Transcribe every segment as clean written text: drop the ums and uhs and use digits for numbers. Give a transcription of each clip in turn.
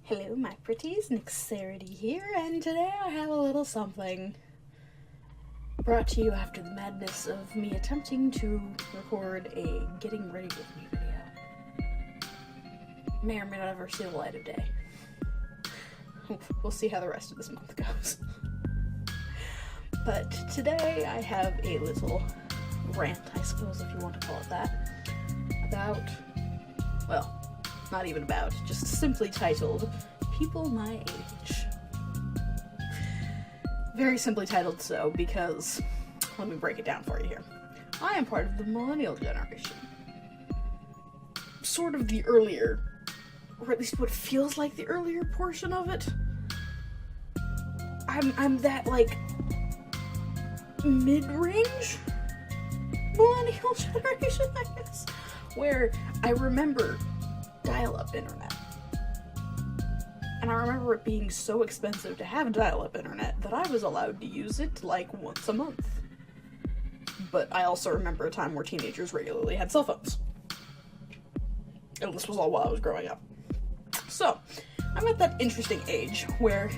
Hello, my pretties, Nyxarity here, and today I have a little something brought to you after the madness of me attempting to record a getting ready with me video. May or may not ever see the light of day. We'll see how the rest of this month goes. But today I have a little rant, I suppose, if you want to call it that, about, well, not even about, just simply titled, People My Age. Very simply titled so because, let me break it down for you here. I am part of the millennial generation. Sort of the earlier, or at least what feels like the earlier portion of it. I'm that, like, mid-range millennial generation, I guess, where I remember dial-up internet. And I remember it being so expensive to have dial-up internet that I was allowed to use it like once a month. But I also remember a time where teenagers regularly had cell phones. And this was all while I was growing up. So, I'm at that interesting age where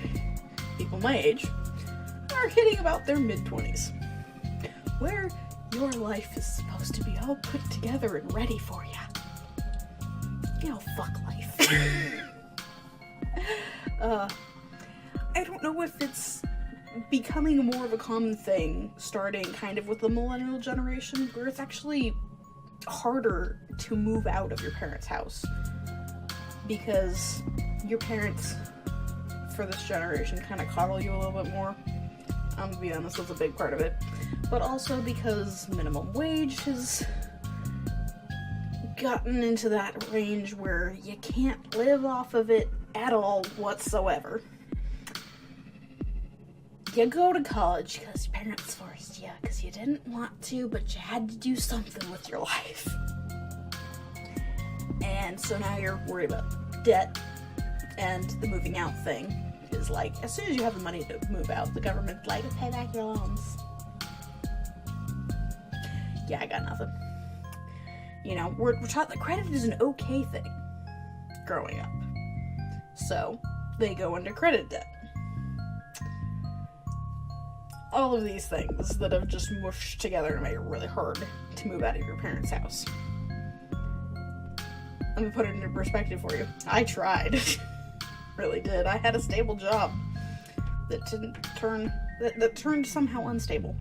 people my age are hitting about their mid-20s. Where your life is supposed to be all put together and ready for you. You know, fuck life. I don't know if it's becoming more of a common thing, starting kind of with the millennial generation, where it's actually harder to move out of your parents' house. Because your parents, for this generation, kind of coddle you a little bit more. I'm gonna be honest, that's a big part of it. But also because minimum wage has gotten into that range where you can't live off of it at all whatsoever. You go to college because your parents forced you, because you didn't want to, but you had to do something with your life. And so now you're worried about debt, and the moving out thing is like, as soon as you have the money to move out, the government's like, pay back your loans. Yeah, I got nothing. You know, we're taught that credit is an okay thing growing up. So, they go into credit debt. All of these things that have just mushed together to make it really hard to move out of your parents' house. Let me put it into perspective for you. I tried. Really did. I had a stable job that turned somehow unstable.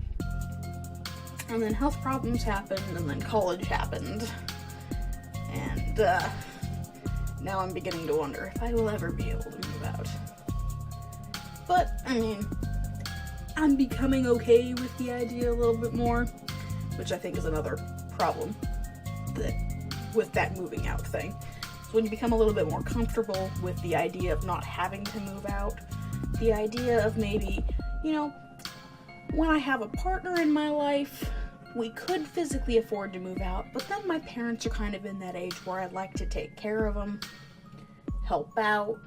And then health problems happened, and then college happened. And, now I'm beginning to wonder if I will ever be able to move out. But, I mean, I'm becoming okay with the idea a little bit more, which I think is another problem with that moving out thing. So when you become a little bit more comfortable with the idea of not having to move out, the idea of maybe, you know, when I have a partner in my life, we could physically afford to move out, but then my parents are kind of in that age where I'd like to take care of them, help out.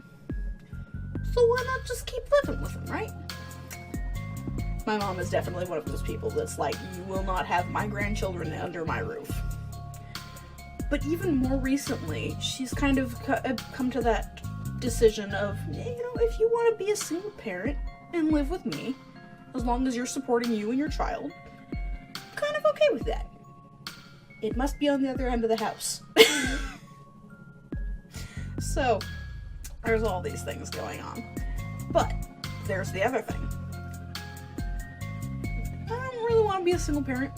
So why not just keep living with them, right? My mom is definitely one of those people that's like, you will not have my grandchildren under my roof. But even more recently, she's kind of come to that decision of, you know, if you want to be a single parent and live with me, as long as you're supporting you and your child, kind of okay with that. It must be on the other end of the house. So, there's all these things going on. But, there's the other thing. I don't really want to be a single parent.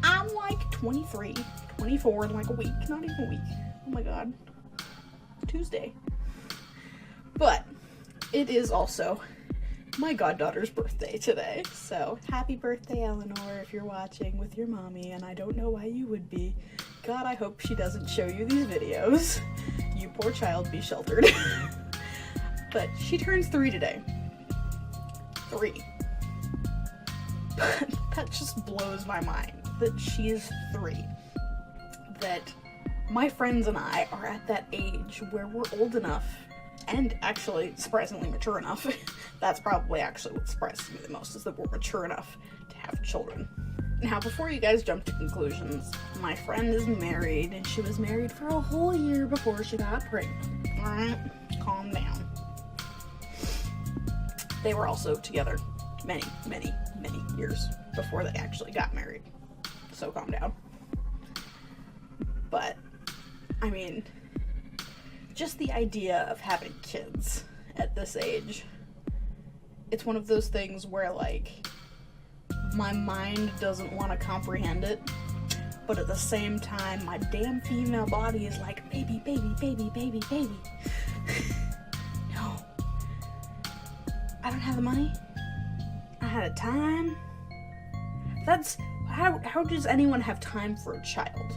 I'm like 23, 24 in like a week. Not even a week. Oh my god. Tuesday. But, it is also my goddaughter's birthday today. So, happy birthday, Eleanor, if you're watching with your mommy, and I don't know why you would be. God, I hope she doesn't show you these videos. You poor child, be sheltered. But she turns 3 today. 3. But that just blows my mind that she's 3. That my friends and I are at that age where we're old enough, and actually surprisingly mature enough. That's probably actually what surprises me the most, is that we're mature enough to have children. Now, before you guys jump to conclusions, my friend is married, and she was married for a whole year before she got pregnant. Alright? Calm down. They were also together many, many, many years before they actually got married. So calm down. But, I mean, just the idea of having kids at this age, it's one of those things where, like, my mind doesn't want to comprehend it, but at the same time, my damn female body is like, baby, baby, baby, baby, baby. No. I don't have the money. I had a time. That's, how does anyone have time for a child?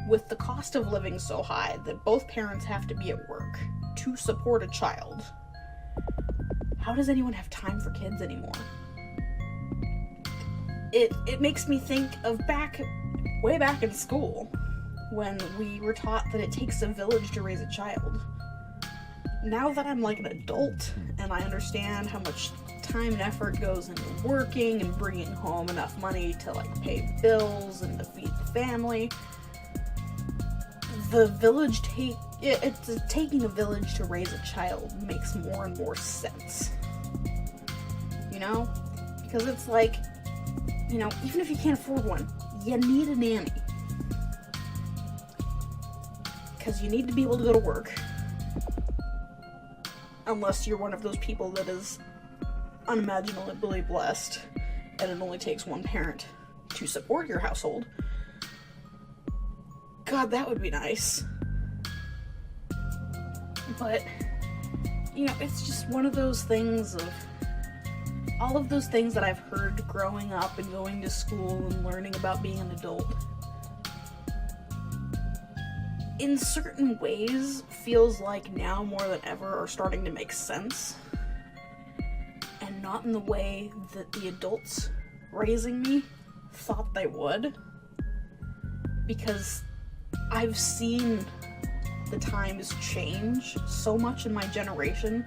With the cost of living so high that both parents have to be at work to support a child, how does anyone have time for kids anymore? It makes me think of way back in school, when we were taught that it takes a village to raise a child. Now that I'm like an adult, and I understand how much time and effort goes into working and bringing home enough money to, like, pay bills and to feed the family, the village taking a village to raise a child makes more and more sense. You know? Because it's like, you know, even if you can't afford one, you need a nanny. Because you need to be able to go to work. Unless you're one of those people that is unimaginably blessed, and it only takes one parent to support your household. God, that would be nice. But, you know, it's just one of those things of all of those things that I've heard growing up and going to school and learning about being an adult. In certain ways, feels like now more than ever are starting to make sense. And not in the way that the adults raising me thought they would. Because I've seen the times change so much in my generation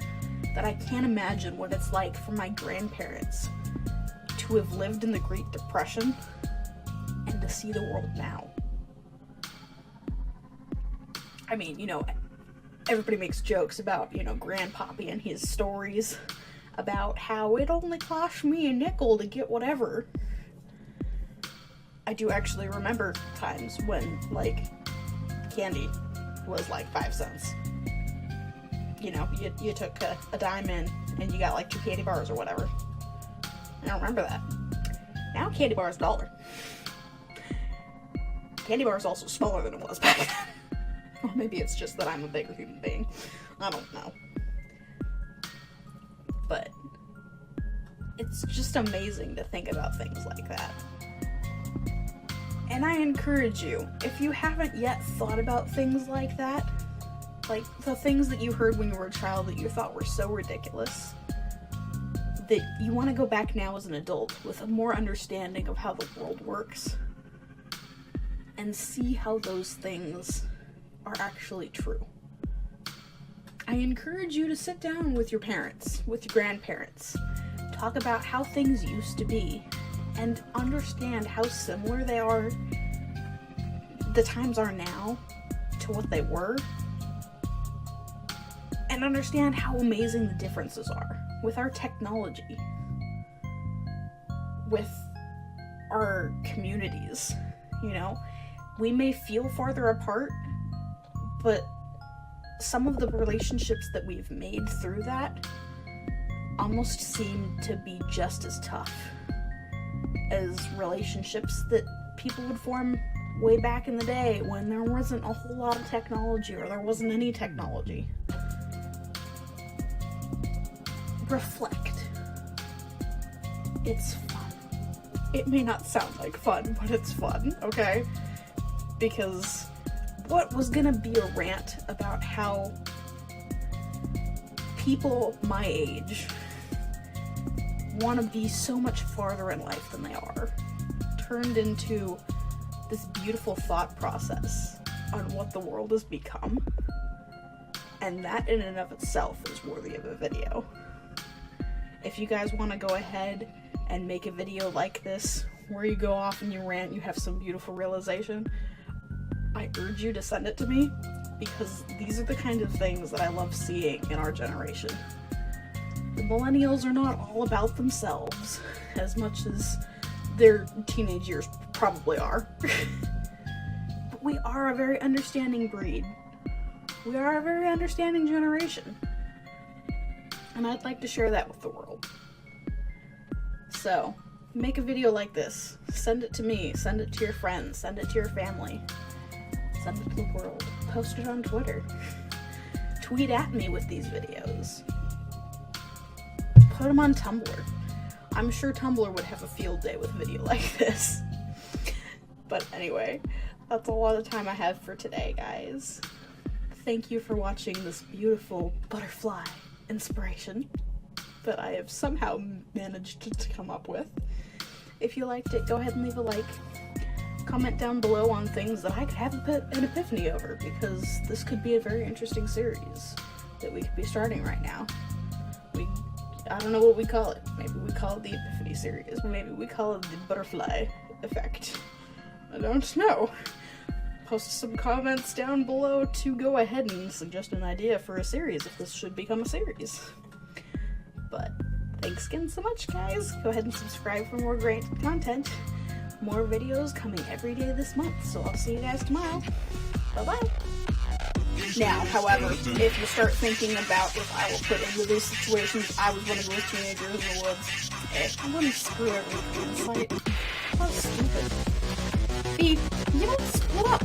that I can't imagine what it's like for my grandparents to have lived in the Great Depression and to see the world now. I mean, you know, everybody makes jokes about, you know, Grandpappy and his stories about how it only cost me a nickel to get whatever. I do actually remember times when, like, candy was like 5 cents. You know, you took a dime in and you got like 2 candy bars or whatever. I don't remember that. Now candy bar is $1. Candy bar is also smaller than it was back then. Or maybe it's just that I'm a bigger human being. I don't know. But it's just amazing to think about things like that. And I encourage you, if you haven't yet thought about things like that, like the things that you heard when you were a child that you thought were so ridiculous, that you want to go back now as an adult with a more understanding of how the world works and see how those things are actually true. I encourage you to sit down with your parents, with your grandparents, talk about how things used to be, and understand how similar the times are now to what they were, and understand how amazing the differences are with our technology, with our communities. You know, we may feel farther apart, but some of the relationships that we've made through that almost seem to be just as tough as relationships that people would form way back in the day when there wasn't a whole lot of technology, or there wasn't any technology. Reflect. It's fun. It may not sound like fun, but it's fun, okay? Because what was gonna be a rant about how people my age want to be so much farther in life than they are turned into this beautiful thought process on what the world has become, and that in and of itself is worthy of a video. If you guys want to go ahead and make a video like this where you go off and you rant, you have some beautiful realization, I urge you to send it to me, because these are the kind of things that I love seeing in our generation. The millennials are not all about themselves, as much as their teenage years probably are. But we are a very understanding breed. We are a very understanding generation. And I'd like to share that with the world. So, make a video like this. Send it to me. Send it to your friends. Send it to your family. Send it to the world. Post it on Twitter. Tweet at me with these videos. Put them on Tumblr. I'm sure Tumblr would have a field day with a video like this. But anyway, that's a lot of time I have for today, guys. Thank you for watching this beautiful butterfly inspiration that I have somehow managed to come up with. If you liked it, go ahead and leave a like. Comment down below on things that I could have an epiphany over, because this could be a very interesting series that we could be starting right now. I don't know what we call it. Maybe we call it the Epiphany series. Maybe we call it the butterfly effect. I don't know. Post some comments down below to go ahead and suggest an idea for a series if this should become a series. But thanks again so much, guys. Go ahead and subscribe for more great content. More videos coming every day this month, so I'll see you guys tomorrow. Bye-bye. Now, however, if you start thinking about if I will put into these situations, I was one of those teenagers in the woods, I'm gonna screw everything. It's like, how stupid. You don't split up.